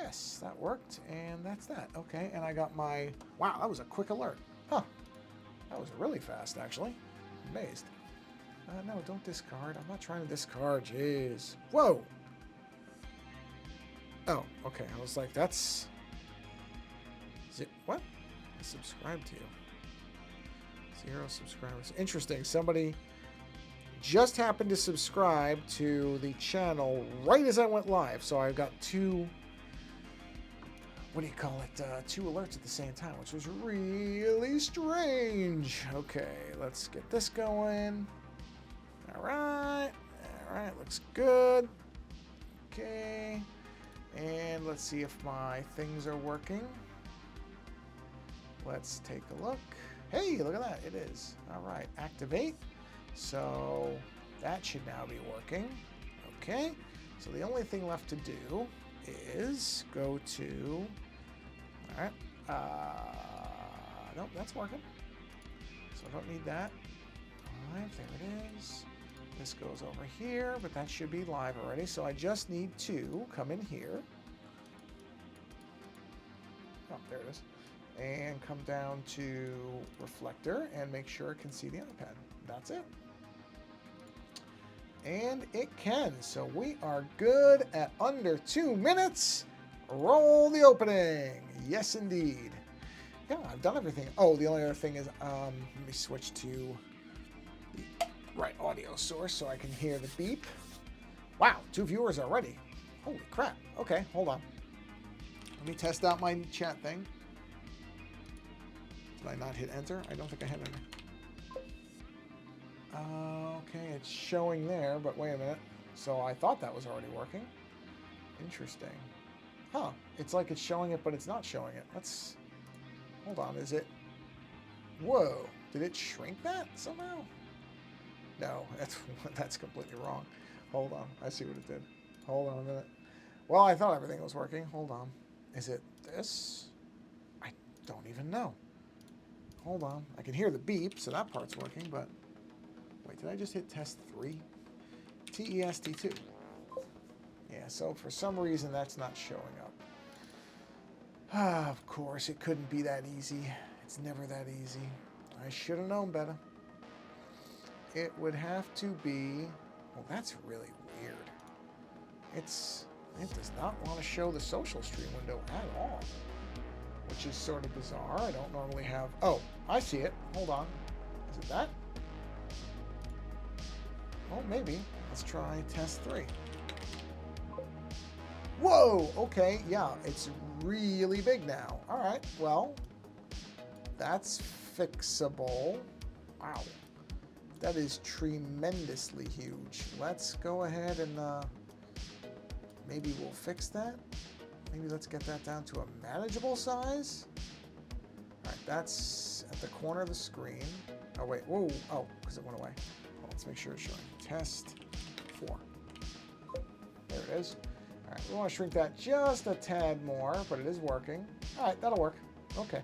Yes, that worked, and that's that. Okay, and I got my... Wow, that was a quick alert. Huh. That was really fast, actually. Amazed. No, don't discard. I'm not trying to discard. Jeez. Whoa! Oh, okay. I was like, that's... Is it... What? I subscribed to you. 0 subscribers. Interesting. Somebody just happened to subscribe to the channel right as I went live. So I've got two... What do you call it? Two alerts at the same time, which was really strange. Okay, let's get this going. All right, looks good. Okay, and let's see if my things are working. Let's take a look. Hey, look at that, it is. All right, activate. So that should now be working. Okay, so the only thing left to do is go to, all right, nope, that's working. So I don't need that. All right, there it is. This goes over here, but that should be live already. So I just need to come in here. Oh, there it is. And come down to reflector and make sure it can see the iPad. That's it. And it can. So we are good at under 2 minutes. Roll the opening. Yes, indeed. Yeah, I've done everything. Oh, the only other thing is, let me switch to the right audio source so I can hear the beep. Wow, 2 viewers already. Holy crap. Okay, hold on. Let me test out my chat thing. Did I not hit enter? I don't think I hit enter. Okay, it's showing there, but wait a minute. So I thought that was already working. Interesting. Huh, it's like it's showing it, but it's not showing it. Let's, hold on, is it? Whoa, did it shrink that somehow? No, that's completely wrong. Hold on, I see what it did. Hold on a minute. Well, I thought everything was working. Hold on. Is it this? I don't even know. Hold on. I can hear the beep, so that part's working, but... Wait, did I just hit test 3? TEST2. Yeah, so for some reason that's not showing up. Ah, of course, it couldn't be that easy. It's never that easy. I should have known better. It would have to be... Well, that's really weird. It does not want to show the social stream window at all, which is sort of bizarre. I don't normally have... Oh, I see it. Hold on. Is it that? Oh, maybe. Let's try test 3. Whoa! Okay, yeah, it's really big now. All right, well, that's fixable. Wow. That is tremendously huge. Let's go ahead and maybe we'll fix that. Maybe let's get that down to a manageable size. All right, that's at the corner of the screen. Oh, wait. Whoa. Oh, because it went away. Well, let's make sure it's showing. Test 4. There it is. All right, we want to shrink that just a tad more, but it is working. All right, that'll work. Okay.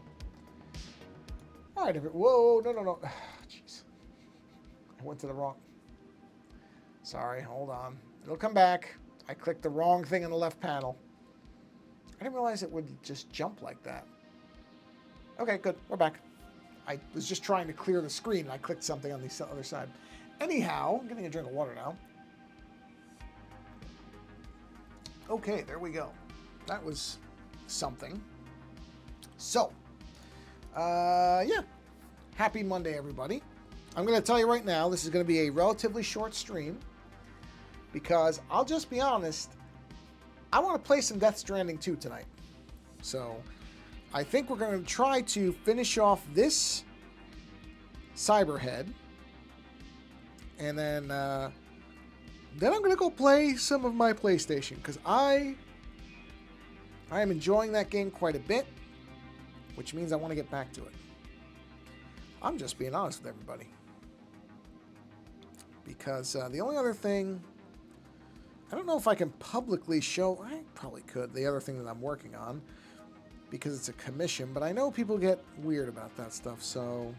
All right. Whoa, no. Jeez. I went to the wrong... Sorry, hold on. It'll come back. I clicked the wrong thing in the left panel. I didn't realize it would just jump like that. Okay, good. We're back. I was just trying to clear the screen, and I clicked something on the other side. Anyhow, I'm getting a drink of water now. Okay, there we go. That was something. So, yeah. Happy Monday, everybody. I'm going to tell you right now, this is going to be a relatively short stream because I'll just be honest, I want to play some Death Stranding 2 tonight. So, I think we're going to try to finish off this cyberhead. And then I'm going to go play some of my PlayStation because I am enjoying that game quite a bit, which means I want to get back to it. I'm just being honest with everybody. Because the only other thing, I don't know if I can publicly show, I probably could, the other thing that I'm working on, because it's a commission, but I know people get weird about that stuff, so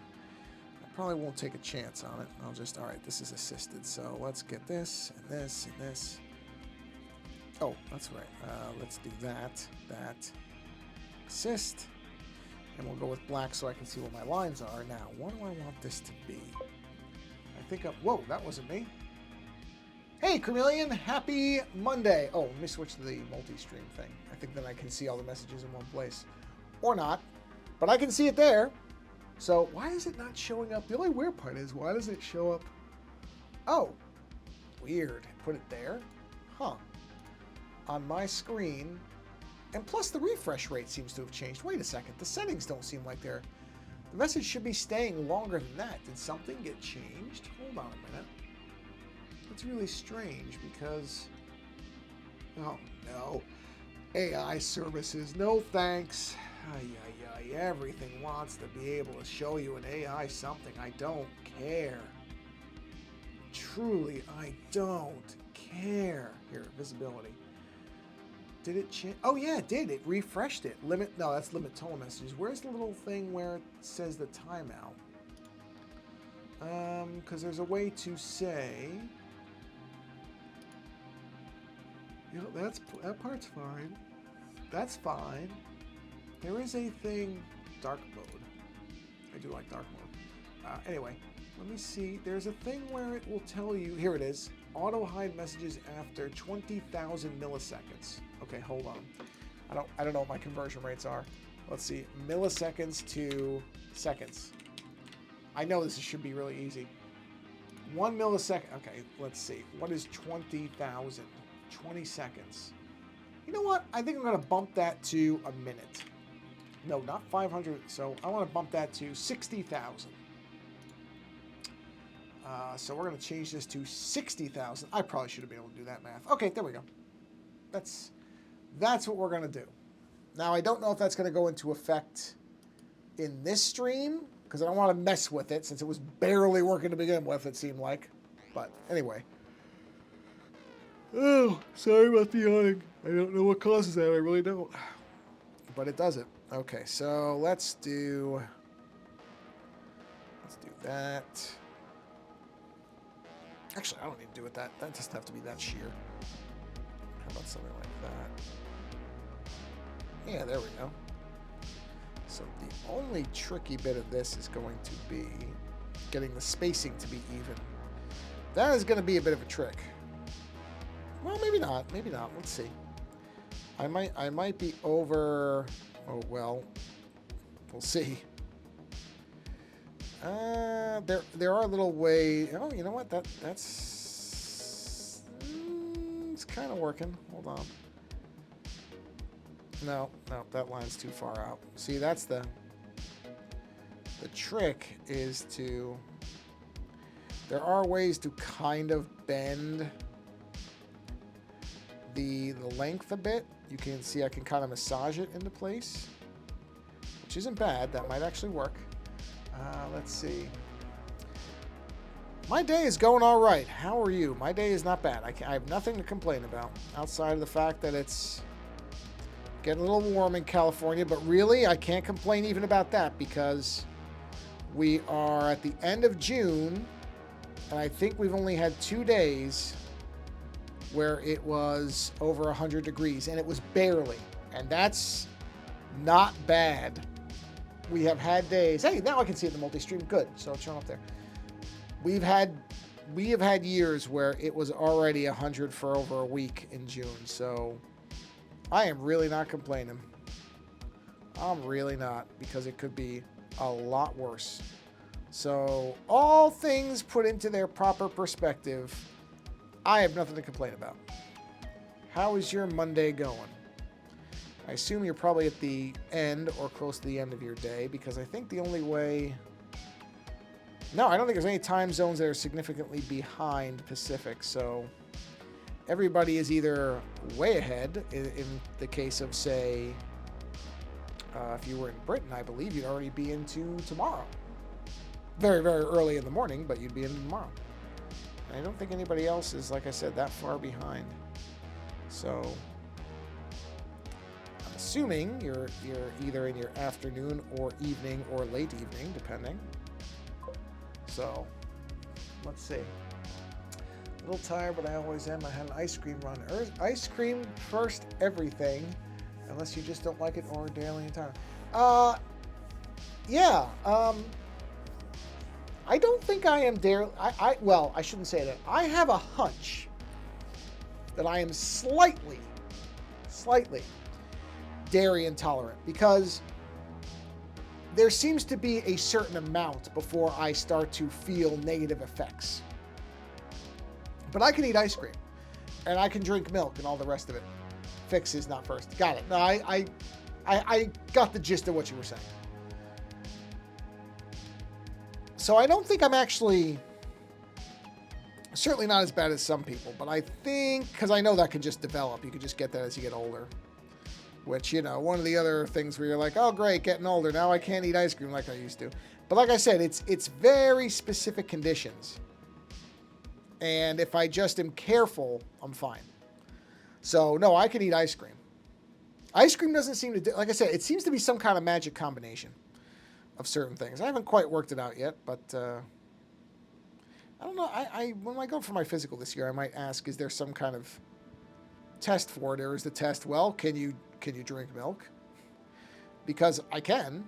I probably won't take a chance on it. I'll just, all right, this is assisted, so let's get this, and this, and this. Oh, that's right. Let's do that. That. Assist. And we'll go with black so I can see what my lines are. Now, what do I want this to be? I think I'm... Whoa, that wasn't me. Hey, Chameleon, happy Monday. Oh, let me switch to the multi-stream thing. I think then I can see all the messages in one place. Or not. But I can see it there. So why is it not showing up? The only weird part is, why does it show up? Oh, weird. Put it there. Huh. On my screen. And plus the refresh rate seems to have changed. Wait a second. The settings don't seem like they're... The message should be staying longer than that. Did something get changed? Hold on a minute. It's really strange because... Oh, no. AI services. No thanks. Everything wants to be able to show you an AI something. I don't care. Truly, I don't care. Here, visibility. Did it change? Oh, yeah, it did. It refreshed it. Limit. No, that's limit tone messages. Where's the little thing where it says the timeout? Because there's a way to say... You know, that part's fine. That's fine. There is a thing, dark mode. I do like dark mode. Anyway, let me see. There's a thing where it will tell you. Here it is. Auto hide messages after 20,000 milliseconds. Okay, hold on. I don't know what my conversion rates are. Let's see. Milliseconds to seconds. I know this should be really easy. 1 millisecond. Okay, let's see. What is 20,000? 20 seconds. You know what? I think I'm going to bump that to a minute. No, not 500. So I want to bump that to 60,000. So we're going to change this to 60,000. I probably should have been able to do that math. Okay, there we go. That's what we're going to do. Now, I don't know if that's going to go into effect in this stream, because I don't want to mess with it, since it was barely working to begin with, it seemed like. But anyway. Oh, sorry about the yawning. I don't know what causes that. I really don't. But it does it. Okay, so let's do that. Actually, I don't need to do it that. That doesn't have to be that sheer. How about something like that? Yeah, there we go. So the only tricky bit of this is going to be getting the spacing to be even. That is going to be a bit of a trick. Well, maybe not. Maybe not. Let's see. I might be over. Oh well. We'll see. There are little ways. Oh, you know what? That's it's kind of working. Hold on. No, that line's too far out. See, that's the trick is to. There are ways to kind of bend the length a bit. You can see I can kind of massage it into place, which isn't bad. That might actually work. Let's see. My day is going all right. How are you? My day is not bad. I have nothing to complain about outside of the fact that it's getting a little warm in California, but really I can't complain even about that because we are at the end of June and I think we've only had 2 days where it was over 100 degrees, and it was barely. And that's not bad. We have had days. Hey, now I can see it in the multi-stream. Good. So it's showing up there. We have had years where it was already 100 for over a week in June. So I am really not complaining. I'm really not, because it could be a lot worse. So all things put into their proper perspective, I have nothing to complain about. How is your Monday going? I assume you're probably at the end or close to the end of your day, because I think the only way... No, I don't think there's any time zones that are significantly behind Pacific, so everybody is either way ahead in the case of, say, if you were in Britain, I believe you'd already be into tomorrow. Very, very early in the morning, but you'd be into tomorrow. I don't think anybody else is, like I said, that far behind. So I'm assuming you're either in your afternoon or evening or late evening, depending. So let's see. A little tired, but I always am. I had an ice cream run. Ice cream first everything, unless you just don't like it or daily entire. Yeah. I don't think I am dairy. Well, I shouldn't say that. I have a hunch that I am slightly dairy intolerant because there seems to be a certain amount before I start to feel negative effects. But I can eat ice cream, and I can drink milk and all the rest of it. Fix is not first. Got it. No, I got the gist of what you were saying. So I don't think I'm actually, certainly not as bad as some people, but I think, because I know that can just develop. You can just get that as you get older. Which, you know, one of the other things where you're like, oh, great, getting older. Now I can't eat ice cream like I used to. But like I said, it's very specific conditions. And if I just am careful, I'm fine. So, no, I can eat ice cream. Ice cream doesn't seem to, like I said, it seems to be some kind of magic combination of certain things. I haven't quite worked it out yet, but I don't know. When I go for my physical this year, I might ask, is there some kind of test for it? Or is the test, well, can you drink milk? Because I can.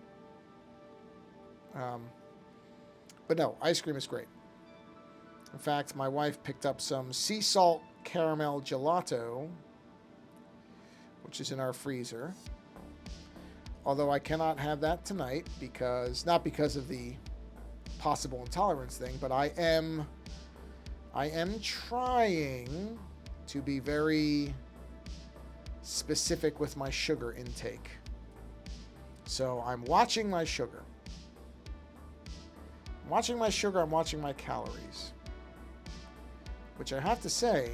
But no, ice cream is great. In fact, my wife picked up some sea salt caramel gelato, which is in our freezer. Although I cannot have that tonight because, not because of the possible intolerance thing, but I am trying to be very specific with my sugar intake. So I'm watching my sugar. I'm watching my calories. Which I have to say,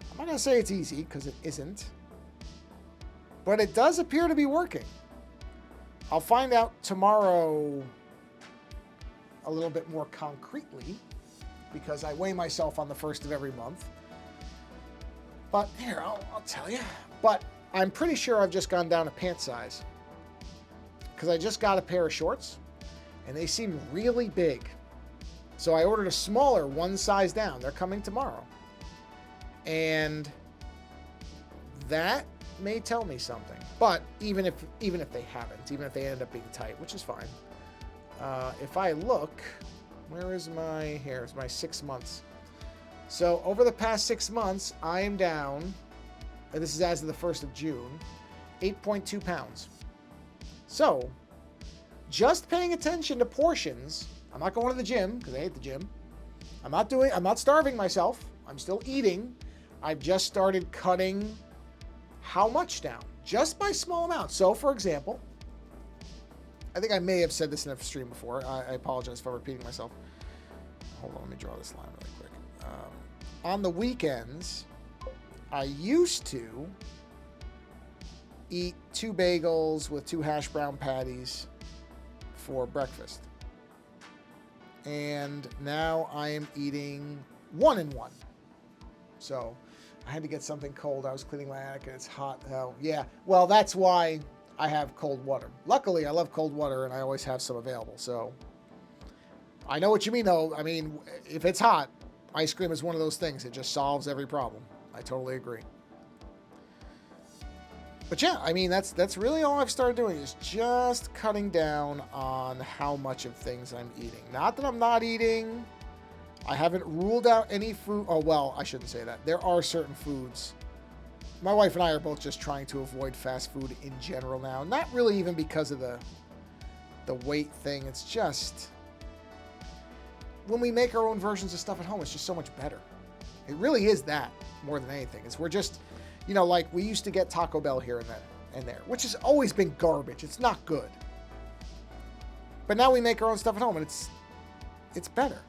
I'm not going to say it's easy, because it isn't. But it does appear to be working. I'll find out tomorrow a little bit more concretely, because I weigh myself on the first of every month. But here, I'll tell you. But I'm pretty sure I've just gone down a pant size. Because I just got a pair of shorts, and they seem really big. So I ordered a smaller one size down. They're coming tomorrow. And that may tell me something. But even if they haven't, even if they end up being tight, which is fine. If I look, here's my 6 months. So over the past 6 months, I am down, and this is as of the 1st of June, 8.2 pounds. So just paying attention to portions. I'm not going to the gym because I hate the gym. I'm not starving myself. I'm still eating. I've just started cutting how much down? Just by small amounts. So, for example, I think I may have said this in a stream before. I apologize for repeating myself. Hold on, let me draw this line really quick. On the weekends, I used to eat 2 bagels with 2 hash brown patties for breakfast. And now I am eating 1 and 1. So I had to get something cold. I was cleaning my attic and it's hot. Oh, yeah. Well, that's why I have cold water. Luckily, I love cold water and I always have some available. So I know what you mean, though. I mean, if it's hot, ice cream is one of those things. It just solves every problem. I totally agree. But yeah, I mean, that's really all I've started doing is just cutting down on how much of things I'm eating. Not that I'm not eating. I haven't ruled out any food. Oh, well, I shouldn't say that. There are certain foods. My wife and I are both just trying to avoid fast food in general now. Not really even because of the weight thing. It's just when we make our own versions of stuff at home, it's just so much better. It really is that more than anything. We're just, like we used to get Taco Bell here and there, which has always been garbage. It's not good. But now we make our own stuff at home, and it's better.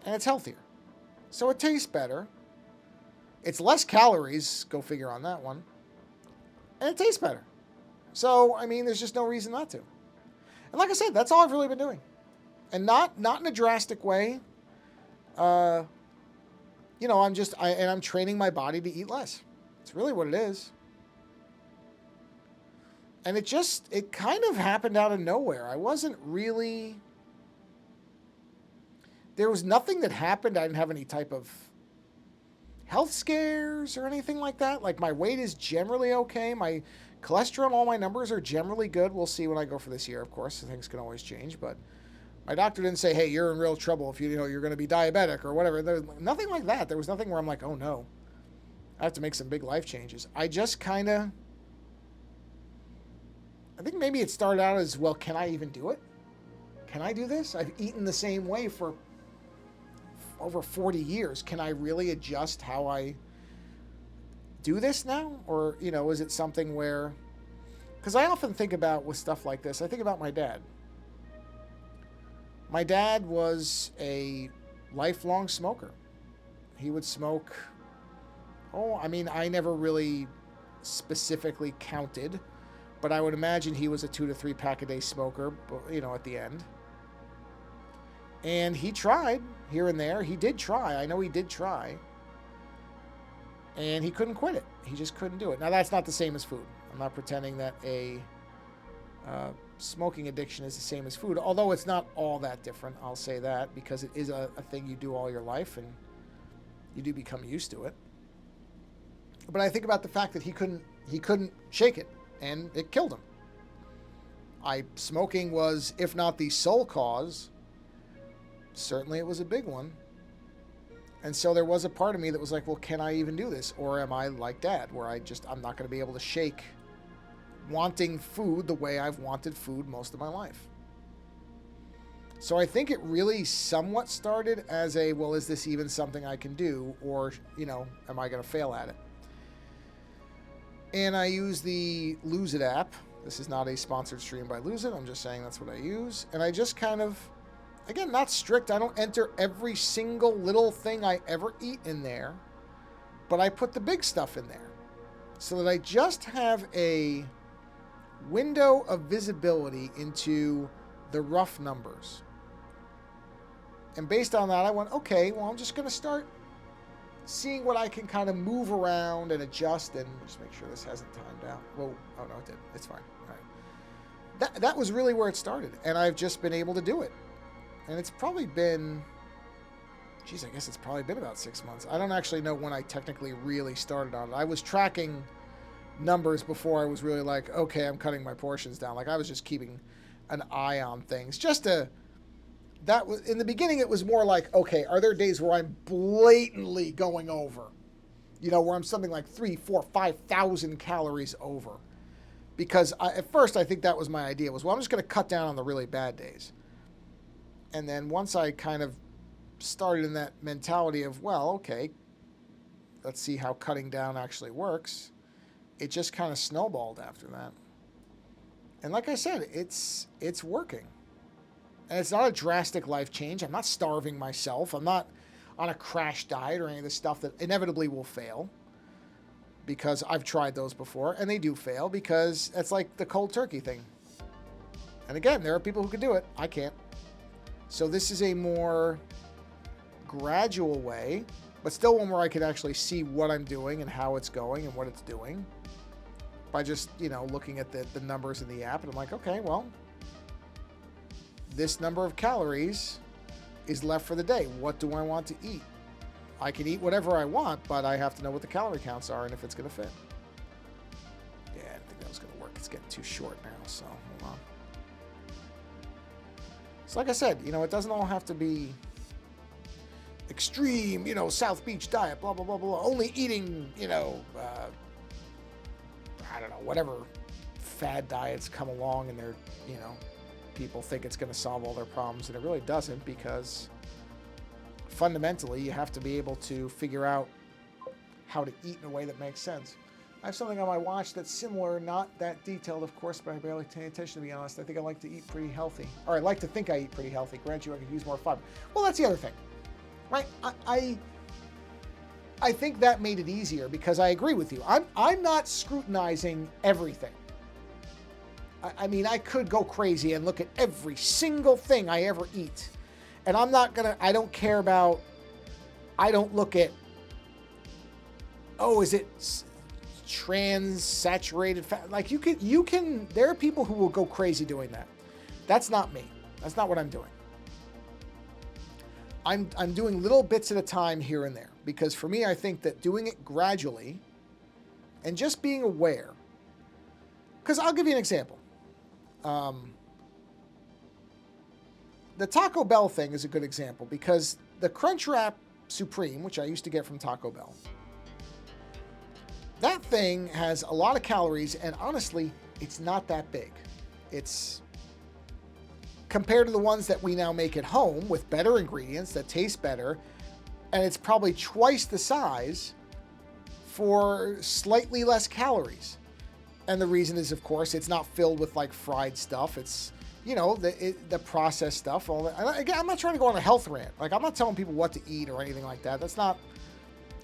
And it's healthier. So it tastes better. It's less calories, go figure on that one. And it tastes better. So, I mean, there's just no reason not to. And like I said, that's all I've really been doing. And not in a drastic way. I'm training my body to eat less. It's really what it is. And it kind of happened out of nowhere. I wasn't really... there was nothing that happened. I didn't have any type of health scares or anything like that. Like, my weight is generally okay. My cholesterol, all my numbers are generally good. We'll see when I go for this year, of course. Things can always change, but my doctor didn't say, hey, you're in real trouble if you know you're going to be diabetic or whatever. There's nothing like that. There was nothing where I'm like, oh no, I have to make some big life changes. I just kind of, I think maybe it started out as, well, can I even do it? Can I do this? I've eaten the same way for over 40 years. Can I really adjust how I do this now? Or, is it something where, because I often think about with stuff like this, I think about my dad. My dad was a lifelong smoker. He would smoke, I never really specifically counted, but I would imagine he was a 2 to 3 pack a day smoker, at the end. And he tried here and there. He did try. I know he did try. And he couldn't quit it. He just couldn't do it. Now, that's not the same as food. I'm not pretending that a smoking addiction is the same as food, although it's not all that different. I'll say that, because it is a thing you do all your life, and you do become used to it. But I think about the fact that he couldn't shake it, and it killed him. Smoking was, if not the sole cause, certainly it was a big one. And so there was a part of me that was like, well, can I even do this? Or am I like Dad, where I'm not going to be able to shake wanting food the way I've wanted food most of my life? So I think it really somewhat started as a, well, is this even something I can do? Or, am I going to fail at it? And I use the Lose It app. This is not a sponsored stream by Lose It. I'm just saying that's what I use. And I just kind of, again, not strict. I don't enter every single little thing I ever eat in there. But I put the big stuff in there, so that I just have a window of visibility into the rough numbers. And based on that, I went, okay, well, I'm just going to start seeing what I can kind of move around and adjust, and just make sure this hasn't timed out. Whoa, oh no, it did. It's fine. All right. That was really where it started, and I've just been able to do it. And it's probably been, I guess it's probably been about 6 months. I don't actually know when I technically really started on it. I was tracking numbers before I was really like, okay, I'm cutting my portions down. Like, I was just keeping an eye on things. That was, in the beginning, it was more like, okay, are there days where I'm blatantly going over? Where I'm something like 3, 4, 5,000 calories over. Because at first, I think that was my idea, was, well, I'm just going to cut down on the really bad days. And then once I kind of started in that mentality of, well, okay, let's see how cutting down actually works, it just kind of snowballed after that. And like I said, it's working. And it's not a drastic life change. I'm not starving myself. I'm not on a crash diet or any of the stuff that inevitably will fail, because I've tried those before, and they do fail, because it's like the cold turkey thing. And again, there are people who can do it. I can't. So this is a more gradual way, but still one where I can actually see what I'm doing and how it's going and what it's doing by just, looking at the numbers in the app. And I'm like, okay, well, this number of calories is left for the day. What do I want to eat? I can eat whatever I want, but I have to know what the calorie counts are and if it's going to fit. Yeah, I didn't think that was going to work. It's getting too short now, so hold on. So like I said, it doesn't all have to be extreme, South Beach diet, blah, blah, blah, blah. Only eating, I don't know, whatever fad diets come along, and they're, people think it's going to solve all their problems, and it really doesn't, because fundamentally you have to be able to figure out how to eat in a way that makes sense. I have something on my watch that's similar, not that detailed, of course, but I barely pay attention, to be honest. I think I like to eat pretty healthy. Or I like to think I eat pretty healthy. Grant you, I could use more fiber. Well, that's the other thing, right? I think that made it easier, because I agree with you. I'm not scrutinizing everything. I mean, I could go crazy and look at every single thing I ever eat. And I don't care about, I don't look at, is it trans saturated fat? Like, you can, there are people who will go crazy doing that. That's not me. That's not what I'm doing. I'm doing little bits at a time here and there, because for me, I think that doing it gradually and just being aware, because I'll give you an example. The Taco Bell thing is a good example, because the Crunchwrap Supreme, which I used to get from Taco Bell, that thing has a lot of calories, and honestly, it's not that big. It's compared to the ones that we now make at home with better ingredients that taste better, and it's probably twice the size for slightly less calories. And the reason is, of course, it's not filled with like fried stuff. It's, you know, the processed stuff. All that. Again, I'm not trying to go on a health rant. Like, I'm not telling people what to eat or anything like that. That's not,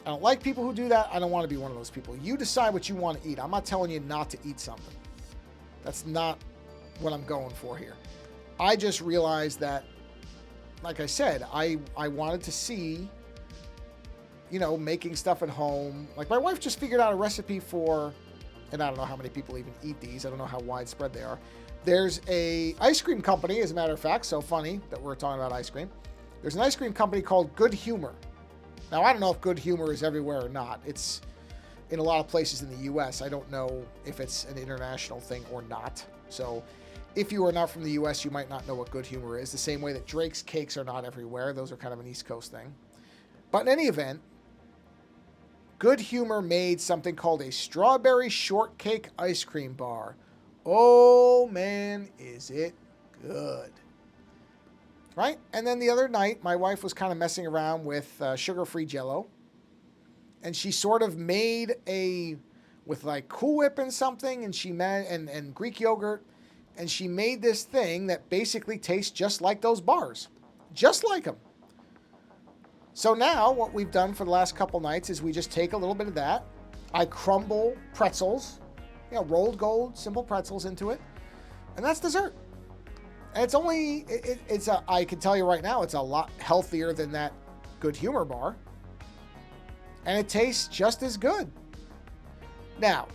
I don't like people who do that. I don't want to be one of those people. You decide what you want to eat. I'm not telling you not to eat something. That's not what I'm going for here. I just realized that, like I said, I wanted to see, you know, making stuff at home. Like, my wife just figured out a recipe for, and I don't know how many people even eat these. I don't know how widespread they are. There's a ice cream company, as a matter of fact, so funny that we're talking about ice cream. There's an ice cream company called Good Humor. Now, I don't know if Good Humor is everywhere or not. It's in a lot of places in the U.S. I don't know if it's an international thing or not. So if you are not from the U.S., you might not know what Good Humor is. The same way that Drake's Cakes are not everywhere. Those are kind of an East Coast thing. But in any event, Good Humor made something called a strawberry shortcake ice cream bar. Oh, man, is it good. Right? And then the other night, my wife was kind of messing around with sugar-free Jell-O. And she sort of made with like Cool Whip and something, and she made, and Greek yogurt, and she made this thing that basically tastes just like those bars. Just like them. So now what we've done for the last couple nights is we just take a little bit of that. I crumble pretzels, you know, rolled gold, simple pretzels into it. And that's dessert. And it's only, I can tell you right now, it's a lot healthier than that Good Humor bar. And it tastes just as good. Now,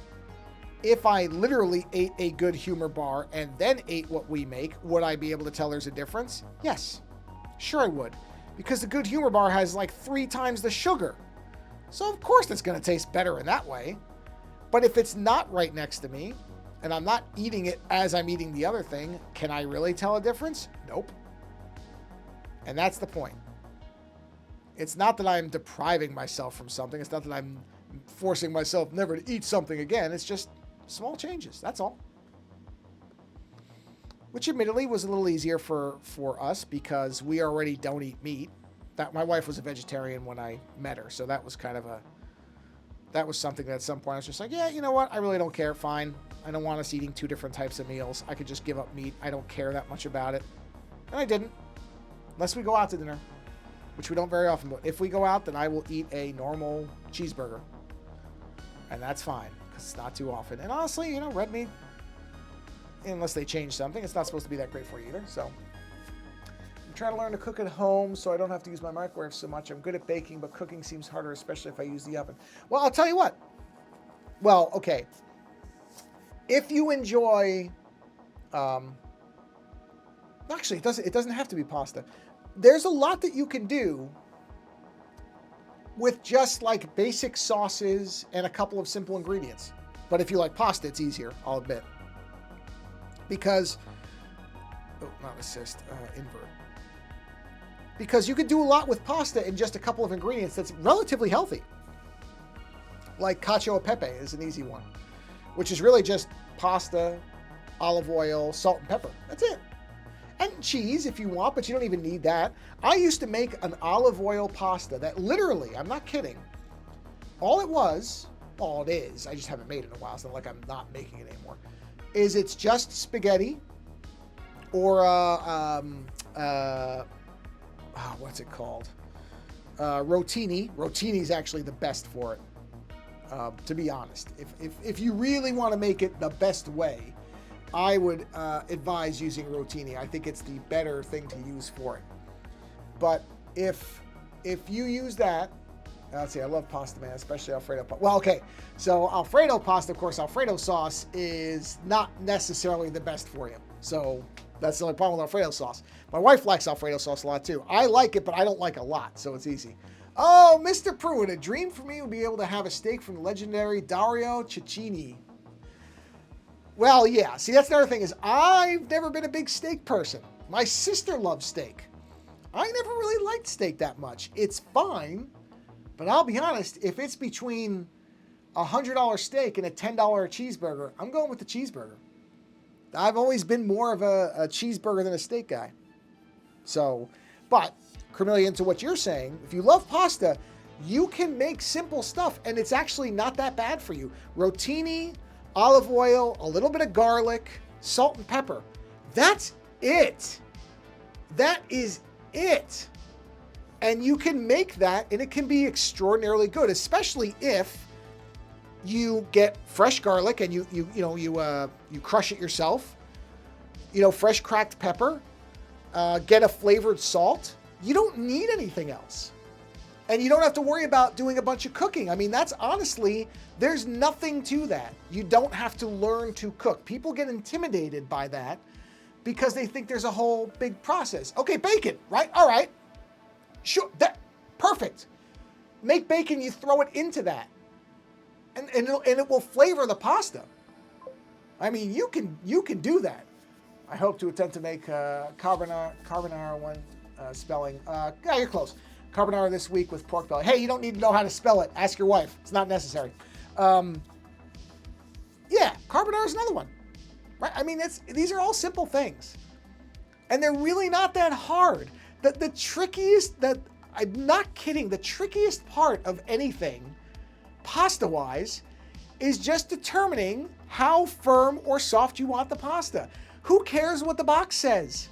if I literally ate a Good Humor bar and then ate what we make, would I be able to tell there's a difference? Yes. Sure I would. Because the Good Humor bar has like 3 times the sugar. So of course it's going to taste better in that way. But if it's not right next to me, and I'm not eating it as I'm eating the other thing, can I really tell a difference? Nope. And that's the point. It's not that I'm depriving myself from something. It's not that I'm forcing myself never to eat something again. It's just small changes. That's all. Which admittedly was a little easier for us because we already don't eat meat. That my wife was a vegetarian when I met her, so that was kind of that was something that at some point I was just like, yeah, you know what? I really don't care. Fine. I don't want us eating 2 different types of meals. I could just give up meat. I don't care that much about it. And I didn't. Unless we go out to dinner, which we don't very often. But if we go out, then I will eat a normal cheeseburger. And that's fine, because it's not too often. And honestly, you know, red meat, unless they change something, it's not supposed to be that great for you either. So I'm trying to learn to cook at home so I don't have to use my microwave so much. I'm good at baking, but cooking seems harder, especially if I use the oven. Well, I'll tell you what. Well, okay. If you enjoy, actually, it doesn't have to be pasta. There's a lot that you can do with just like basic sauces and a couple of simple ingredients. But if you like pasta, it's easier, I'll admit. Because, not assist, invert. Because you could do a lot with pasta in just a couple of ingredients that's relatively healthy. Like cacio e pepe is an easy one, which is really just pasta, olive oil, salt, and pepper. That's it. And cheese if you want, but you don't even need that. I used to make an olive oil pasta that literally, I'm not kidding, all it is, I just haven't made it in a while, so like I'm not making it anymore, is it's just spaghetti or, what's it called? Rotini. Rotini is actually the best for it, to be honest. If you really want to make it the best way, I would advise using rotini. I think it's the better thing to use for it. But if you use that, let's see, I love pasta, man, especially Alfredo. Well, okay, so Alfredo pasta, of course, Alfredo sauce is not necessarily the best for you. So That's the only problem with Alfredo sauce. My wife likes Alfredo sauce a lot too. I like it, but I don't like a lot, so it's easy. Oh, Mr. Pruitt, a dream for me would be able to have a steak from the legendary Dario Cecchini. Well, yeah. See, that's another thing is I've never been a big steak person. My sister loves steak. I never really liked steak that much. It's fine, but I'll be honest, if it's between a $100 steak and a $10 cheeseburger, I'm going with the cheeseburger. I've always been more of a cheeseburger than a steak guy. So, but, Carmelia, into what you're saying, if you love pasta, you can make simple stuff, and it's actually not that bad for you. Rotini, olive oil, a little bit of garlic, salt and pepper. That's it. That is it. And you can make that, and it can be extraordinarily good, especially if you get fresh garlic and you crush it yourself. Fresh cracked pepper. Get a flavored salt. You don't need anything else. And you don't have to worry about doing a bunch of cooking. I mean, that's honestly, there's nothing to that. You don't have to learn to cook. People get intimidated by that because they think there's a whole big process. Okay, bacon, right? All right. Sure, perfect. Make bacon, you throw it into that. And it will flavor the pasta. I mean, you can do that. I hope to attempt to make carbonara one spelling. Yeah, you're close. Carbonara this week with pork belly. Hey, you don't need to know how to spell it. Ask your wife. It's not necessary. Yeah, carbonara is another one. Right? I mean, these are all simple things, and they're really not that hard. The trickiest, I'm not kidding, the trickiest part of anything, pasta-wise, is just determining how firm or soft you want the pasta. Who cares what the box says?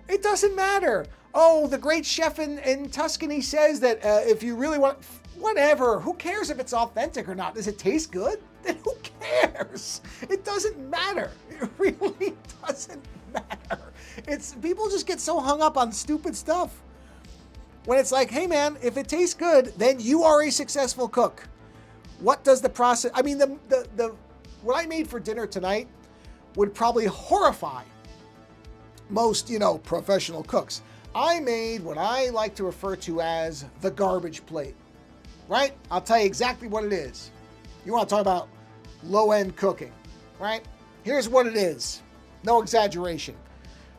It doesn't matter. Oh, the great chef in Tuscany says that if you really want, whatever. Who cares if it's authentic or not? Does it taste good? Then who cares? It doesn't matter. It really doesn't matter. People just get so hung up on stupid stuff. When it's like, hey man, if it tastes good, then you are a successful cook. What does the process? I mean, the what I made for dinner tonight would probably horrify most, professional cooks. I made what I like to refer to as the garbage plate, right? I'll tell you exactly what it is. You want to talk about low-end cooking, right? Here's what it is. No exaggeration.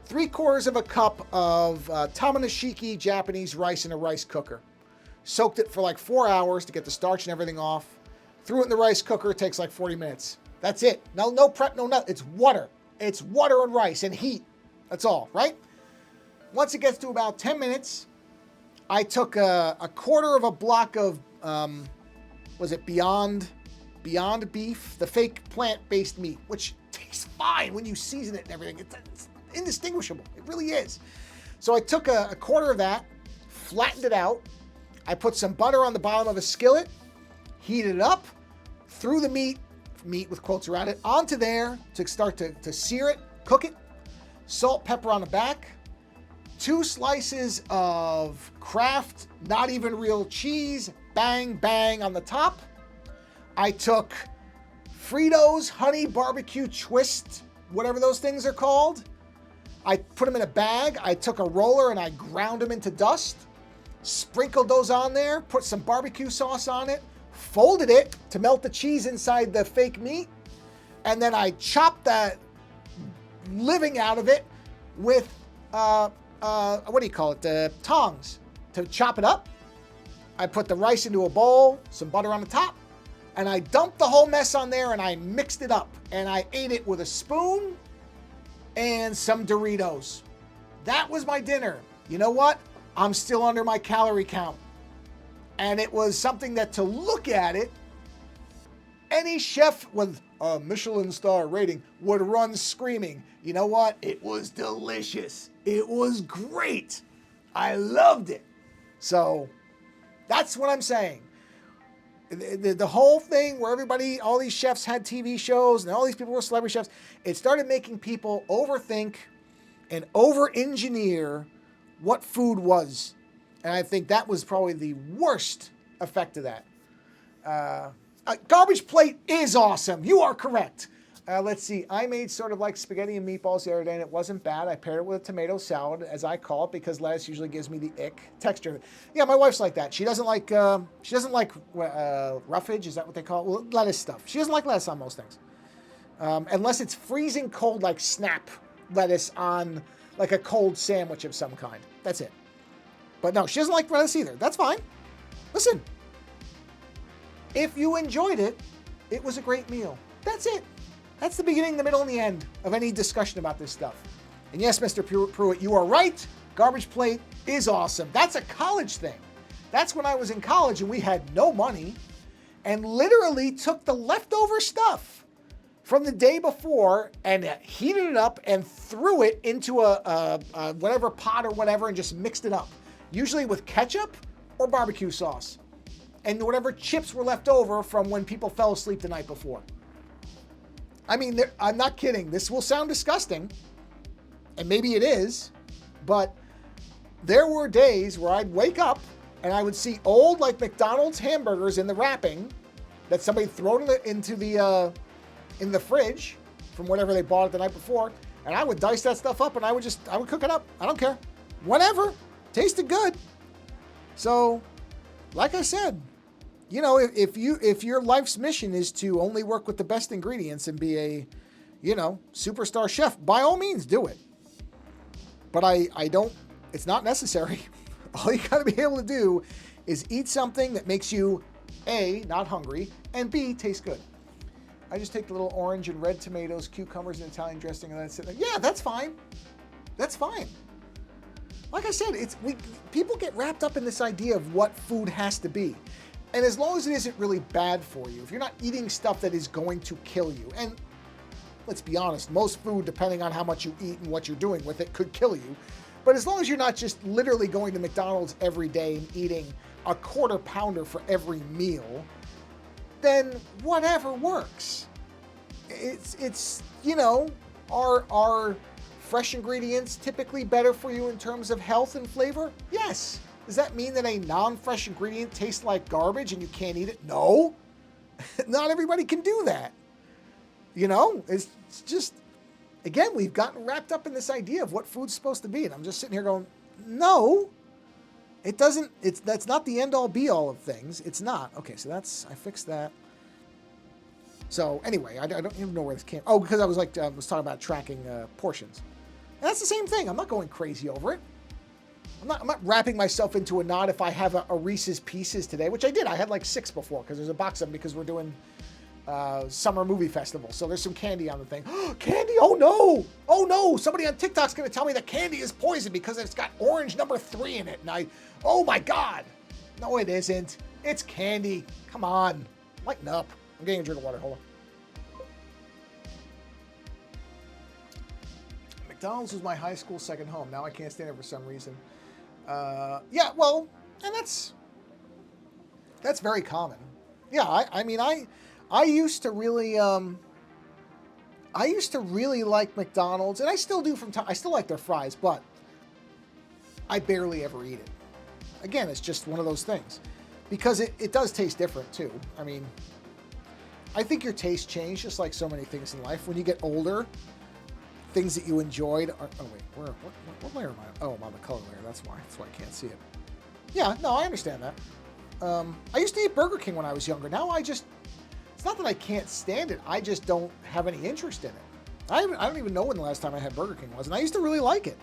3/4 of a cup of Tamanashiki Japanese rice in a rice cooker. Soaked it for like 4 hours to get the starch and everything off. Threw it in the rice cooker. It takes like 40 minutes. That's it. No prep, no nothing. It's water. It's water and rice and heat. That's all, right? Once it gets to about 10 minutes, I took a 1/4 of a block of, Beyond Beef, the fake plant-based meat, which tastes fine when you season it and everything. It's indistinguishable. It really is. So I took a 1/4 of that, flattened it out. I put some butter on the bottom of a skillet, heated it up, threw the meat with quotes around it, onto there to start to sear it, cook it. Salt, pepper on the back. 2 slices of Kraft, not even real cheese, bang, bang on the top. I took Fritos Honey Barbecue Twist, whatever those things are called. I put them in a bag. I took a roller and I ground them into dust. Sprinkled those on there, put some barbecue sauce on it, folded it to melt the cheese inside the fake meat, and then I chopped that living out of it with, tongs to chop it up. I put the rice into a bowl, some butter on the top, and I dumped the whole mess on there and I mixed it up. And I ate it with a spoon and some Doritos. That was my dinner. You know what? I'm still under my calorie count. And it was something that, to look at it, any chef with a Michelin star rating would run screaming. You know what? It was delicious. It was great. I loved it. So that's what I'm saying. The whole thing where all these chefs had TV shows and all these people were celebrity chefs, it started making people overthink and over-engineer what food was. And I think that was probably the worst effect of that. Garbage plate is awesome. You are correct. Let's see. I made sort of like spaghetti and meatballs the other day, and it wasn't bad. I paired it with a tomato salad, as I call it, because lettuce usually gives me the ick texture. Yeah, my wife's like that. She doesn't like roughage. Is that what they call it? Well, lettuce stuff. She doesn't like lettuce on most things, unless it's freezing cold, like snap lettuce on like a cold sandwich of some kind. That's it. But no, she doesn't like lettuce either. That's fine. Listen, if you enjoyed it, it was a great meal. That's it. That's the beginning, the middle, and the end of any discussion about this stuff. And yes, Mr. Pruitt, you are right. Garbage plate is awesome. That's a college thing. That's when I was in college and we had no money and literally took the leftover stuff from the day before and heated it up and threw it into a whatever pot or whatever and just mixed it up. Usually with ketchup or barbecue sauce. And whatever chips were left over from when people fell asleep the night before. I mean, I'm not kidding. This will sound disgusting, and maybe it is, but there were days where I'd wake up and I would see old, like McDonald's hamburgers in the wrapping that somebody thrown into the fridge from whatever they bought it the night before, and I would dice that stuff up and I would cook it up. I don't care. Whatever. Tasted good. So, like I said, you know, if your life's mission is to only work with the best ingredients and be a, you know, superstar chef, by all means do it. But I don't, it's not necessary. All you gotta be able to do is eat something that makes you A, not hungry, and B, taste good. I just take the little orange and red tomatoes, cucumbers, and Italian dressing, and that's it. Yeah, that's fine. That's fine. Like I said, people get wrapped up in this idea of what food has to be. And as long as it isn't really bad for you, if you're not eating stuff that is going to kill you, and let's be honest, most food, depending on how much you eat and what you're doing with it, could kill you. But as long as you're not just literally going to McDonald's every day and eating a quarter pounder for every meal, then whatever works. It's you know, are fresh ingredients typically better for you in terms of health and flavor? Yes. Does that mean that a non-fresh ingredient tastes like garbage and you can't eat it? No. Not everybody can do that. You know, it's just, again, we've gotten wrapped up in this idea of what food's supposed to be. And I'm just sitting here going, no, it doesn't, that's not the end all be all of things. It's not. Okay, so I fixed that. So anyway, I don't even know where this came. Oh, because I was talking about tracking portions. And that's the same thing. I'm not going crazy over it. I'm not wrapping myself into a knot if I have a Reese's Pieces today, which I did. I had like 6 before because there's a box of them because we're doing summer movie festival. So there's some candy on the thing. Candy? Oh no! Oh no! Somebody on TikTok's going to tell me that candy is poison because it's got orange number 3 in it. And oh my God. No, it isn't. It's candy. Come on. Lighten up. I'm getting a drink of water. Hold on. McDonald's was my high school second home. Now I can't stand it for some reason. Yeah, well, and that's very common. Yeah, I mean, I used to really like McDonald's, and I still do from time. I still like their fries, but I barely ever eat it. Again, it's just one of those things because it does taste different too. I mean, I think your taste change just like so many things in life. When you get older, things that you enjoyed are, oh wait, what layer am I? Oh, I'm on the color layer. That's why I can't see it. Yeah, no, I understand that. I used to eat Burger King when I was younger. Now it's not that I can't stand it. I just don't have any interest in it. I don't even know when the last time I had Burger King was, and I used to really like it.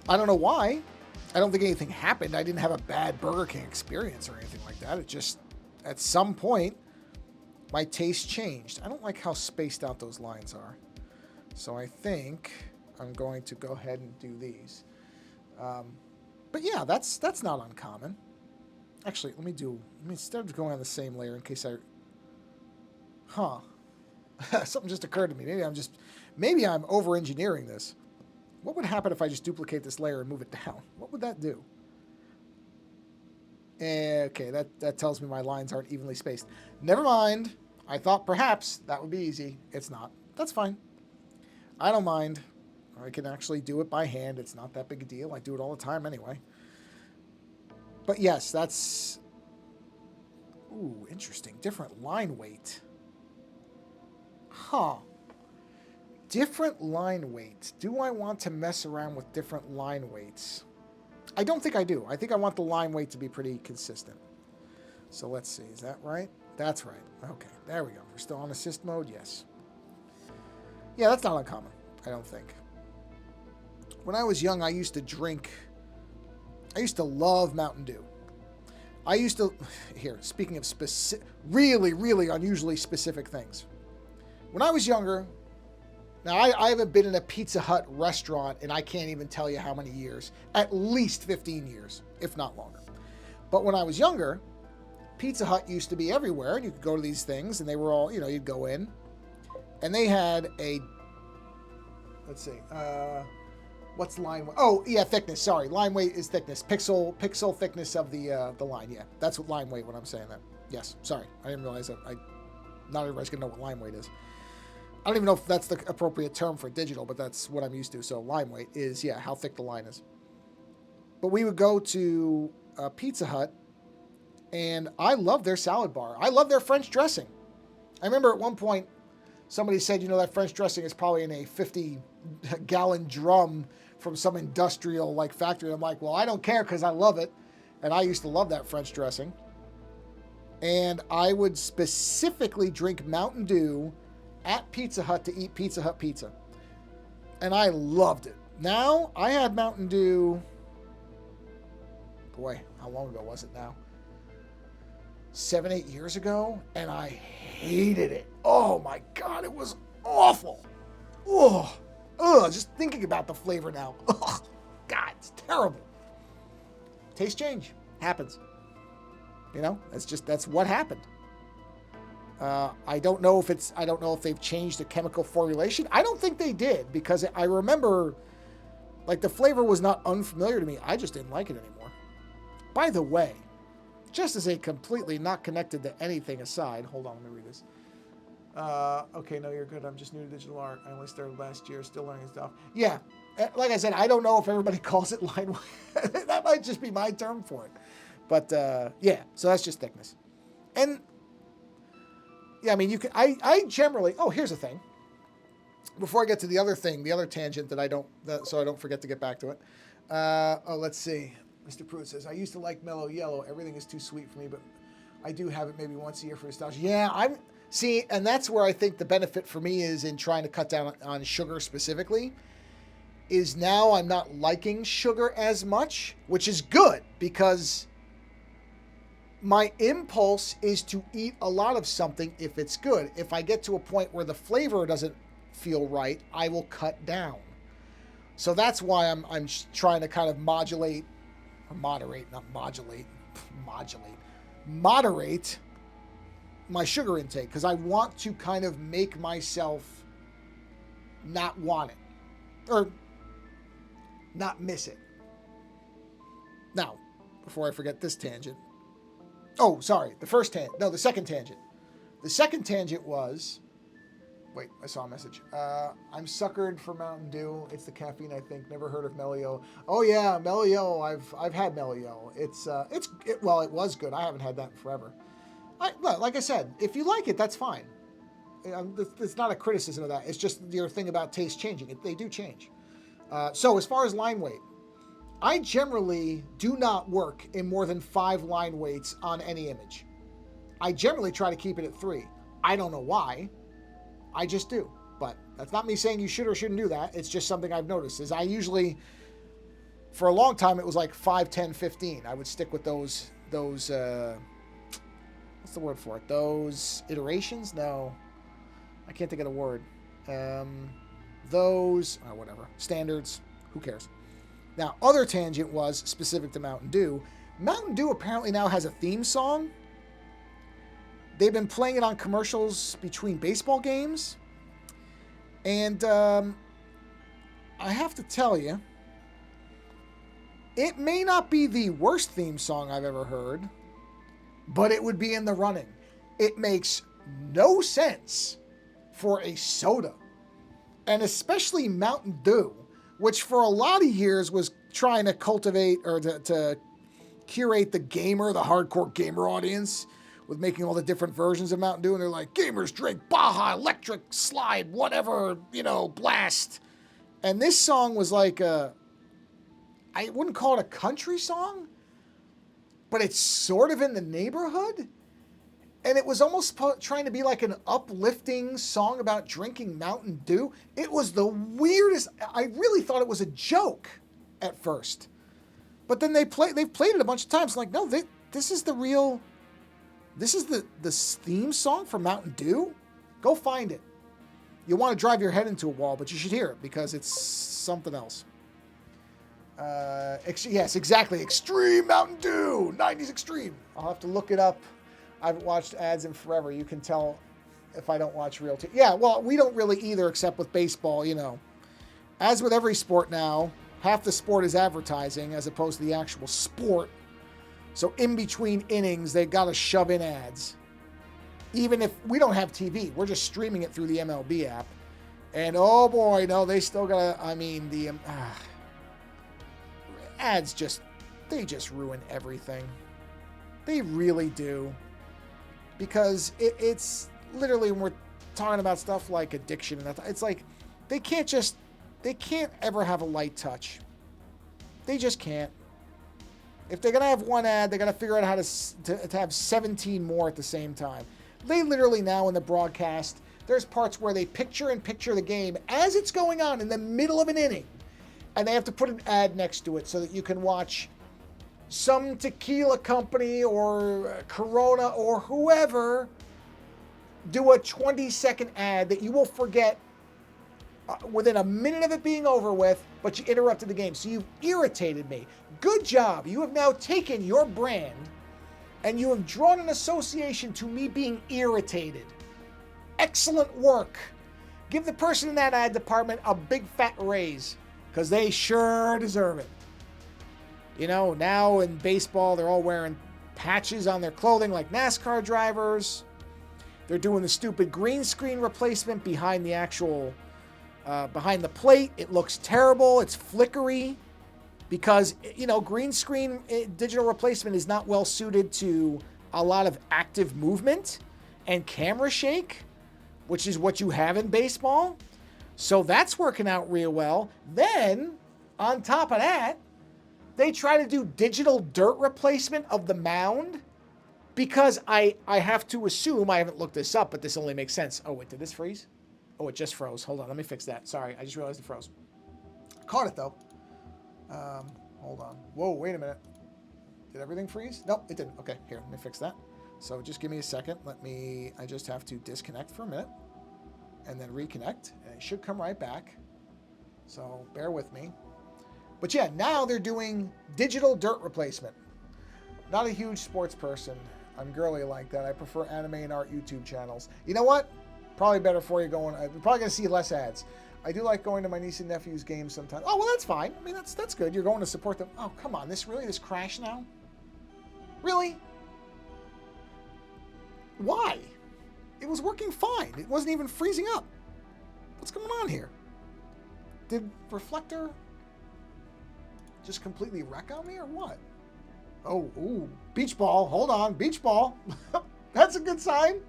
I don't know why. I don't think anything happened. I didn't have a bad Burger King experience or anything like that. It just, at some point, my taste changed. I don't like how spaced out those lines are. So I think I'm going to go ahead and do these. But yeah, that's not uncommon. Actually, instead of going on the same layer in case something just occurred to me. Maybe I'm over-engineering this. What would happen if I just duplicate this layer and move it down? What would that do? Okay, that tells me my lines aren't evenly spaced. Never mind. I thought perhaps that would be easy. It's not. That's fine. I don't mind. I can actually do it by hand. It's not that big a deal. I do it all the time anyway. But yes, that's... Ooh, interesting. Different line weight. Huh. Different line weights. Do I want to mess around with different line weights? I don't think I do. I think I want the line weight to be pretty consistent. So let's see. Is that right? That's right. Okay, there we go. We're still on assist mode? Yes. Yeah, that's not uncommon, I don't think. When I was young, I used to love Mountain Dew. Speaking of really, really unusually specific things. When I was younger, now I haven't been in a Pizza Hut restaurant and I can't even tell you how many years. At least 15 years, if not longer. But when I was younger, Pizza Hut used to be everywhere, and you could go to these things, and they were all, you'd go in, and they had let's see, what's line weight? Oh, yeah, thickness, sorry. Line weight is thickness. Pixel thickness of the line, yeah. That's what line weight when I'm saying that. Yes, sorry. I didn't realize that. Not everybody's going to know what line weight is. I don't even know if that's the appropriate term for digital, but that's what I'm used to. So line weight is, yeah, how thick the line is. But we would go to Pizza Hut, and I love their salad bar. I love their French dressing. I remember at one point, somebody said, that French dressing is probably in a 50-gallon drum from some industrial factory. I'm like, well, I don't care because I love it. And I used to love that French dressing. And I would specifically drink Mountain Dew at Pizza Hut to eat Pizza Hut pizza. And I loved it. Now, I had Mountain Dew, boy, how long ago was it now? 7, 8 years ago, and I hated it. Oh my God, it was awful. Just thinking about the flavor now. Ugh, God, it's terrible. Taste change happens. That's what happened. I don't know if they've changed the chemical formulation. I don't think they did, because I remember, the flavor was not unfamiliar to me. I just didn't like it anymore. By the way, just as a completely not connected to anything aside, hold on, let me read this. Okay, no, you're good. I'm just new to digital art. I only started last year, still learning stuff. Yeah, like I said, I don't know if everybody calls it line weight. That might just be my term for it. But yeah, so that's just thickness. And yeah, I mean, I generally, here's the thing. Before I get to the other thing, the other tangent so I don't forget to get back to it. Let's see. Mr. Pruitt says, I used to like Mellow Yellow. Everything is too sweet for me, but I do have it maybe once a year for nostalgia. Yeah, and that's where I think the benefit for me is in trying to cut down on sugar specifically, is now I'm not liking sugar as much, which is good, because my impulse is to eat a lot of something if it's good. If I get to a point where the flavor doesn't feel right, I will cut down. So that's why I'm trying to kind of moderate my sugar intake, because I want to kind of make myself not want it or not miss it. Now, before I forget this tangent. Oh, sorry. The second tangent. The second tangent was, wait, I saw a message. I'm suckered for Mountain Dew. It's the caffeine, I think. Never heard of Mellow Yellow. Oh yeah, Mellow Yellow. I've had Mellow Yellow. It was good. I haven't had that in forever. Like I said, if you like it, that's fine. It's not a criticism of that. It's just your thing about taste changing. They do change. So as far as line weight, I generally do not work in more than 5 line weights on any image. I generally try to keep it at 3. I don't know why. I just do. But that's not me saying you should or shouldn't do that. It's just something I've noticed. Is I usually, for a long time, it was like 5, 10, 15. I would stick with those what's the word for it? Those iterations? No. I can't think of the word. Whatever. Standards. Who cares? Now, other tangent was specific to Mountain Dew. Mountain Dew apparently now has a theme song. They've been playing it on commercials between baseball games. And I have to tell you, it may not be the worst theme song I've ever heard, but it would be in the running. It makes no sense for a soda, and especially Mountain Dew, which for a lot of years was trying to cultivate or to curate the hardcore gamer audience with making all the different versions of Mountain Dew, and they're like, gamers drink Baja, electric, slide, whatever, blast. And this song was like I wouldn't call it a country song, but it's sort of in the neighborhood. And it was almost trying to be like an uplifting song about drinking Mountain Dew. It was the weirdest. I really thought it was a joke at first. But then they've played it a bunch of times. Like, no, this is the real. This is the theme song for Mountain Dew. Go find it. You'll want to drive your head into a wall, but you should hear it because it's something else. Yes, exactly. Extreme Mountain Dew, 90s Extreme. I'll have to look it up. I haven't watched ads in forever. You can tell if I don't watch real TV. Yeah, well, we don't really either, except with baseball, As with every sport now, half the sport is advertising as opposed to the actual sport. So in between innings, they got to shove in ads. Even if we don't have TV, we're just streaming it through the MLB app. And oh boy, no, they still got to, ads just ruin everything. They really do. Because it's literally, when we're talking about stuff like addiction and that, it's like they can't ever have a light touch. They just can't. If they're going to have one ad, they're going to figure out how to have 17 more at the same time. They literally now in the broadcast, there's parts where they picture the game as it's going on in the middle of an inning. And they have to put an ad next to it so that you can watch some tequila company or Corona or whoever do a 20-second ad that you will forget within a minute of it being over with, but you interrupted the game. So you've irritated me. Good job. You have now taken your brand and you have drawn an association to me being irritated. Excellent work. Give the person in that ad department a big fat raise because they sure deserve it. Now in baseball, they're all wearing patches on their clothing like NASCAR drivers. They're doing the stupid green screen replacement behind the actual, behind the plate. It looks terrible. It's flickery because, green screen digital replacement is not well suited to a lot of active movement and camera shake, which is what you have in baseball. So that's working out real well. Then, on top of that, they try to do digital dirt replacement of the mound because I have to assume, I haven't looked this up, but this only makes sense. Oh, wait, did this freeze? Oh, it just froze. Hold on, let me fix that. Sorry, I just realized it froze. Caught it, though. Hold on. Whoa, wait a minute. Did everything freeze? Nope, it didn't. Okay, here, let me fix that. So just give me a second. I just have to disconnect for a minute and then reconnect. And it should come right back. So bear with me. But yeah, now they're doing digital dirt replacement. Not a huge sports person. I'm girly like that. I prefer anime and art YouTube channels. You know what? Probably better for you going. You're probably going to see less ads. I do like going to my niece and nephew's games sometimes. Oh, well, that's fine. I mean, that's good. You're going to support them. Oh, come on. This crash now? Really? Why? It was working fine. It wasn't even freezing up. What's going on here? Did Reflector just completely wreck on me or what? Oh, ooh, beach ball. Hold on, beach ball. That's a good sign.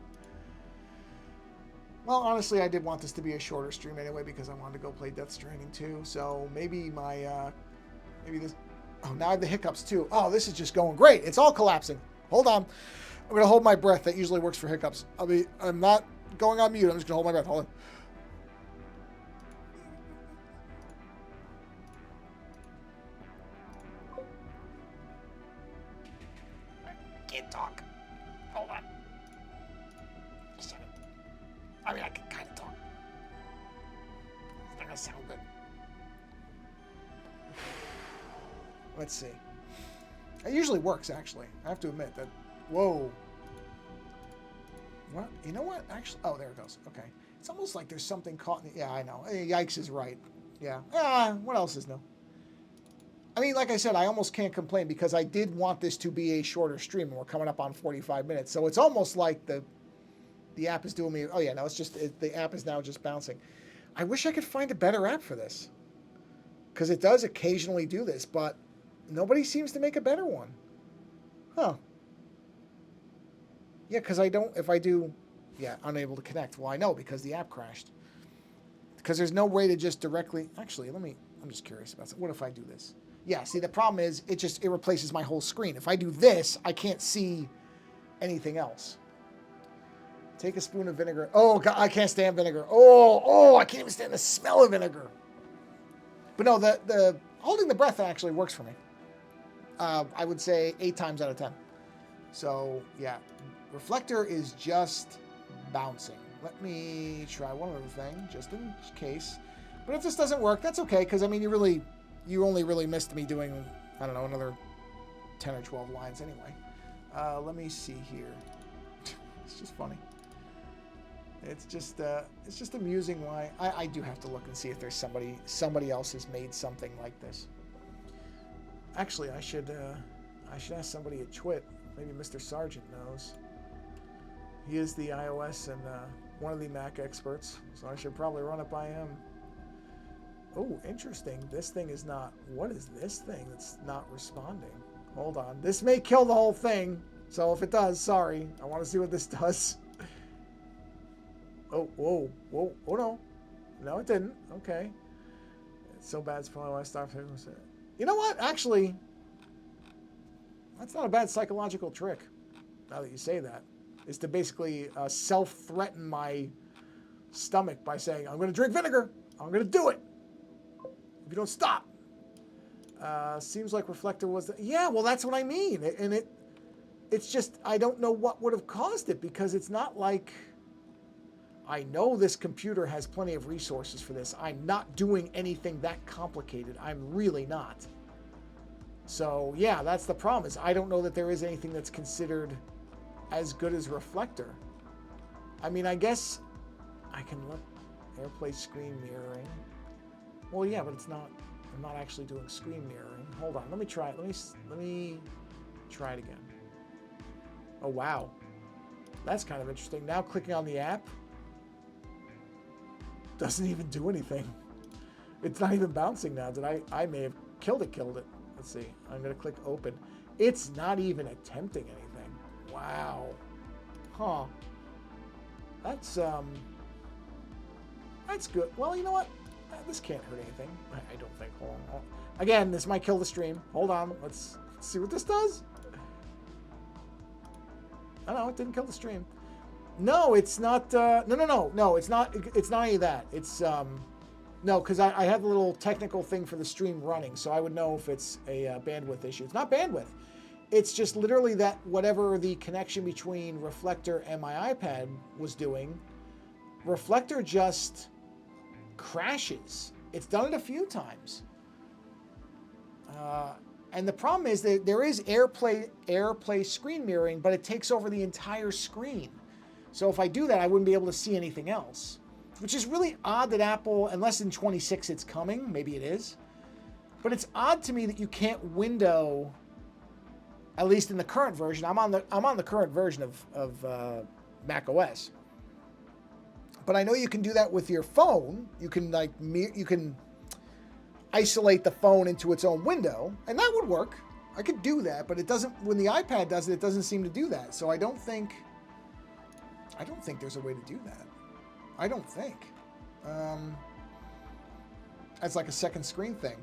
Well, honestly, I did want this to be a shorter stream anyway because I wanted to go play Death Stranding 2. So maybe maybe this. Oh, now I have the hiccups too. Oh, this is just going great. It's all collapsing. Hold on. I'm gonna hold my breath. That usually works for hiccups. I'm not going on mute. I'm just gonna hold my breath. Hold on. Can't talk. Hold on. I mean, I can kind of talk. It's not gonna sound good. Let's see. It usually works, actually. I have to admit that. Whoa. What? You know what? Actually, oh, there it goes. Okay. It's almost like there's something caught in the... Yeah, I know. Yikes is right. Yeah. What else is new? I mean, like I said, I almost can't complain because I did want this to be a shorter stream, and we're coming up on 45 minutes. So it's almost like the app is doing me... Oh, yeah, no, it's just... the app is now just bouncing. I wish I could find a better app for this. Because it does occasionally do this, but nobody seems to make a better one. Huh. Yeah, because I don't, if I do, yeah, unable to connect. Well, I know because the app crashed. Because there's no way to just directly, actually, I'm just curious about what if I do this? Yeah, see, the problem is it replaces my whole screen. If I do this, I can't see anything else. Take a spoon of vinegar. Oh, God, I can't stand vinegar. Oh, I can't even stand the smell of vinegar. But no, the holding the breath actually works for me. I would say 8 times out of 10. So, yeah, reflector is just bouncing. Let me try one other thing, just in case. But if this doesn't work, that's okay, because, I mean, you only really missed me doing, I don't know, another 10 or 12 lines anyway. Let me see here. It's just funny. It's just amusing why I do have to look and see if there's somebody else has made something like this. Actually, I should ask somebody at Twit. Maybe Mr. Sargent knows. He is the iOS and one of the Mac experts, so I should probably run it by him. Oh, interesting. This thing is not. What is this thing that's not responding? Hold on. This may kill the whole thing. So if it does, sorry. I want to see what this does. Oh, whoa. Oh, no. No, it didn't. Okay. It's so bad, it's probably why I stopped hitting it. You know what? Actually, that's not a bad psychological trick, now that you say that, is to basically self-threaten my stomach by saying, I'm going to drink vinegar. I'm going to do it. If you don't stop. Seems like reflector was... Yeah, well, that's what I mean. And it's just, I don't know what would have caused it, because it's not like... I know this computer has plenty of resources for this. I'm not doing anything that complicated. I'm really not. So, yeah, that's the problem, is I don't know that there is anything that's considered as good as reflector. I mean, I guess I can look AirPlay screen mirroring. Well, yeah, but it's not, I'm not actually doing screen mirroring. Hold on, let me try it. Let me try it again. Oh, wow. That's kind of interesting. Now clicking on the app doesn't even do anything. It's not even bouncing now. I may have killed it. Let's see. I'm going to click open. It's not even attempting anything. Wow. Huh. That's good. Well, you know what? This can't hurt anything. I don't think. Hold on. Again, this might kill the stream. Hold on. Let's see what this does. Oh, no, it didn't kill the stream. No, it's not. No. It's not. It's not any of that. It's no, because I have a little technical thing for the stream running, so I would know if it's a bandwidth issue. It's not bandwidth. It's just literally that whatever the connection between Reflector and my iPad was doing, Reflector just crashes. It's done it a few times. And the problem is that there is AirPlay screen mirroring, but it takes over the entire screen. So if I do that, I wouldn't be able to see anything else, which is really odd that Apple, unless in 26 it's coming, maybe it is, but it's odd to me that you can't window, at least in the current version. I'm on the current version of Mac OS, but I know you can do that with your phone. You can you can isolate the phone into its own window, and that would work. I could do that, but it doesn't. When the iPad does it, it doesn't seem to do that. So I don't think there's a way to do that. I don't think. That's like a second screen thing.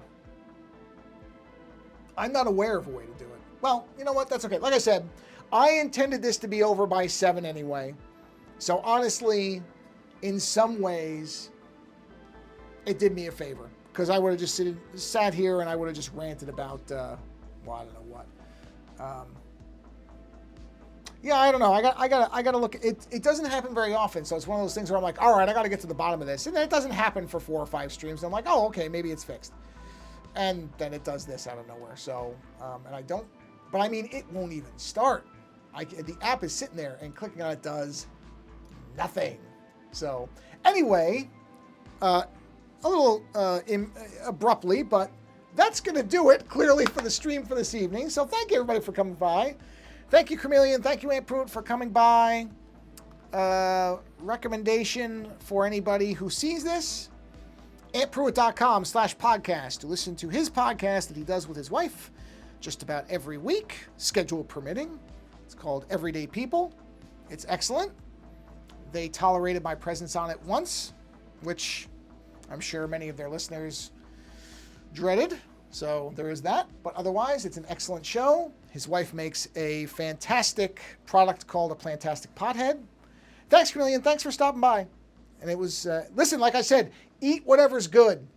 I'm not aware of a way to do it. Well, you know what? That's okay. Like I said, I intended this to be over by 7 anyway. So honestly, in some ways, it did me a favor. Because I would have just sat here and I would have just ranted about, well, I don't know what. Yeah, I don't know. I got to look. It doesn't happen very often, so it's one of those things where I'm like, all right, I got to get to the bottom of this, and then it doesn't happen for 4 or 5 streams. And I'm like, oh, okay, maybe it's fixed, and then it does this out of nowhere. So, and I don't. But I mean, it won't even start. The app is sitting there, and clicking on it does nothing. So, anyway, a little abruptly, but that's going to do it, clearly, for the stream for this evening. So thank you, everybody, for coming by. Thank you, Chameleon. Thank you, Aunt Pruitt, for coming by. Recommendation for anybody who sees this, auntpruitt.com/podcast to listen to his podcast that he does with his wife just about every week, schedule permitting. It's called Everyday People. It's excellent. They tolerated my presence on it once, which I'm sure many of their listeners dreaded. So there is that. But otherwise, it's an excellent show. His wife makes a fantastic product called a Plantastic Pothead. Thanks, Chameleon. Thanks for stopping by. And it was, listen, like I said, eat whatever's good.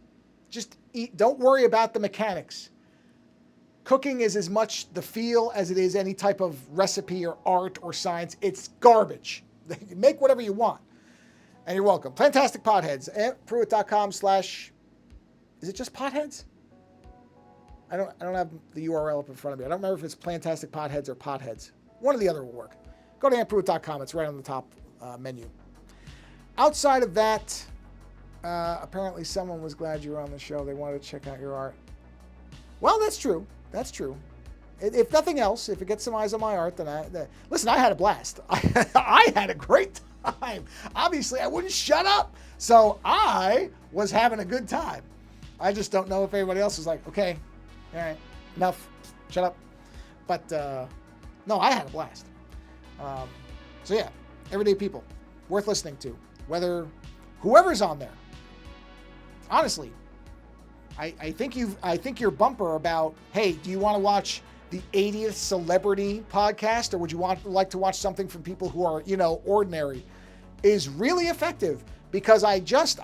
Just eat. Don't worry about the mechanics. Cooking is as much the feel as it is any type of recipe or art or science. It's garbage. Make whatever you want. And you're welcome. Plantastic Potheads at Pruitt.com/ is it just Potheads? I don't have the URL up in front of me. I don't remember if it's Plantastic Potheads or Potheads. One or the other will work. Go to AntPruitt.com. It's right on the top menu. Outside of that, apparently someone was glad you were on the show. They wanted to check out your art. Well, that's true. That's true. If nothing else, if it gets some eyes on my art, then listen, I had a blast. I had a great time. Obviously, I wouldn't shut up. So I was having a good time. I just don't know if everybody else was like, okay, all right, enough, shut up. But no, I had a blast. So yeah, everyday people, worth listening to. Whether whoever's on there. Honestly, I think your bumper about, hey, do you want to watch the 80th celebrity podcast, or would you like to watch something from people who are, ordinary, is really effective, because I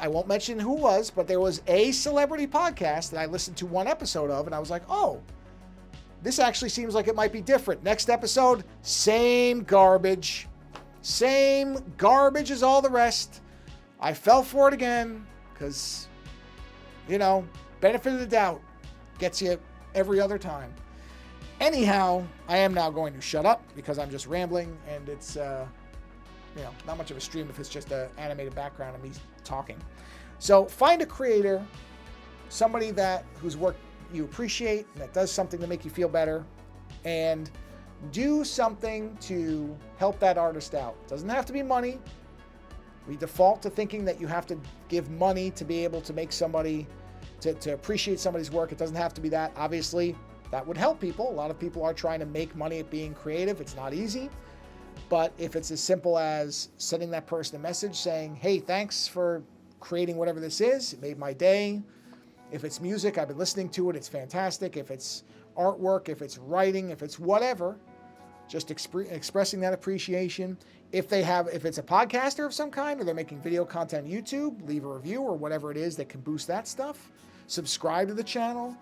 won't mention who it was, but there was a celebrity podcast that I listened to one episode of, and I was like, oh, this actually seems like it might be different. Next episode, same garbage as all the rest. I fell for it again because, benefit of the doubt gets you every other time. Anyhow, I am now going to shut up because I'm just rambling, and it's, not much of a stream if it's just an animated background of me talking. So find a creator, somebody whose work you appreciate and that does something to make you feel better, and do something to help that artist out. It doesn't have to be money. We default to thinking that you have to give money to be able to make somebody, to appreciate somebody's work. It doesn't have to be that. Obviously, that would help people. A lot of people are trying to make money at being creative. It's not easy. But if it's as simple as sending that person a message saying, hey, thanks for creating whatever this is. It made my day. If it's music, I've been listening to it. It's fantastic. If it's artwork, if it's writing, if it's whatever, just expressing that appreciation. If it's a podcaster of some kind, or they're making video content on YouTube, leave a review or whatever it is that can boost that stuff. Subscribe to the channel.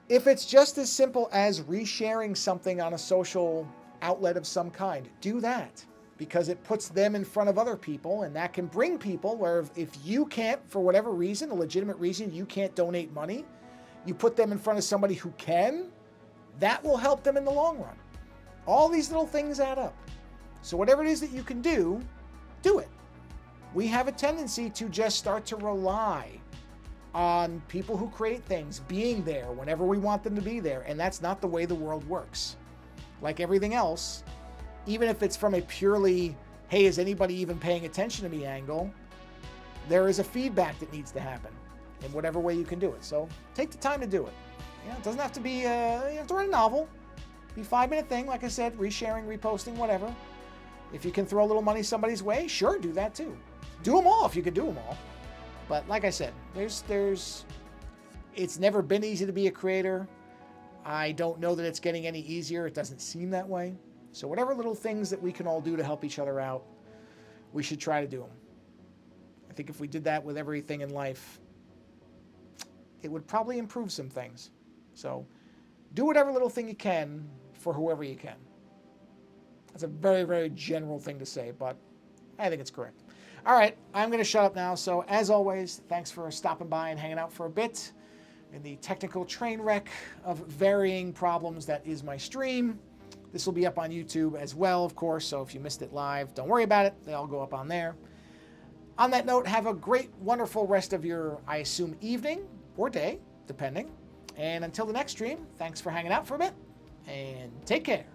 If it's just as simple as resharing something on a social outlet of some kind, do that, because it puts them in front of other people, and that can bring people where if you can't, for whatever reason, a legitimate reason, you can't donate money, you put them in front of somebody who can, that will help them in the long run. All these little things add up. So whatever it is that you can do, do it. We have a tendency to just start to rely on people who create things being there whenever we want them to be there, and that's not the way the world works. Like everything else, even if it's from a purely, hey, is anybody even paying attention to me angle, there is a feedback that needs to happen in whatever way you can do it. So take the time to do it. It doesn't have to be, you have to write a novel. Be a 5-minute thing, like I said, resharing, reposting, whatever. If you can throw a little money somebody's way, sure, do that too. Do them all if you can do them all. But like I said, it's never been easy to be a creator. I don't know that it's getting any easier. It doesn't seem that way. So whatever little things that we can all do to help each other out, we should try to do them. I think if we did that with everything in life, it would probably improve some things. So do whatever little thing you can for whoever you can. That's a very, very general thing to say, but I think it's correct. All right, I'm going to shut up now. So as always, thanks for stopping by and hanging out for a bit in the technical train wreck of varying problems that is my stream. This will be up on YouTube as well, of course, so if you missed it live, don't worry about it. They all go up on there. On that note, have a great, wonderful rest of your, I assume, evening or day, depending. And until the next stream, thanks for hanging out for a bit, and take care.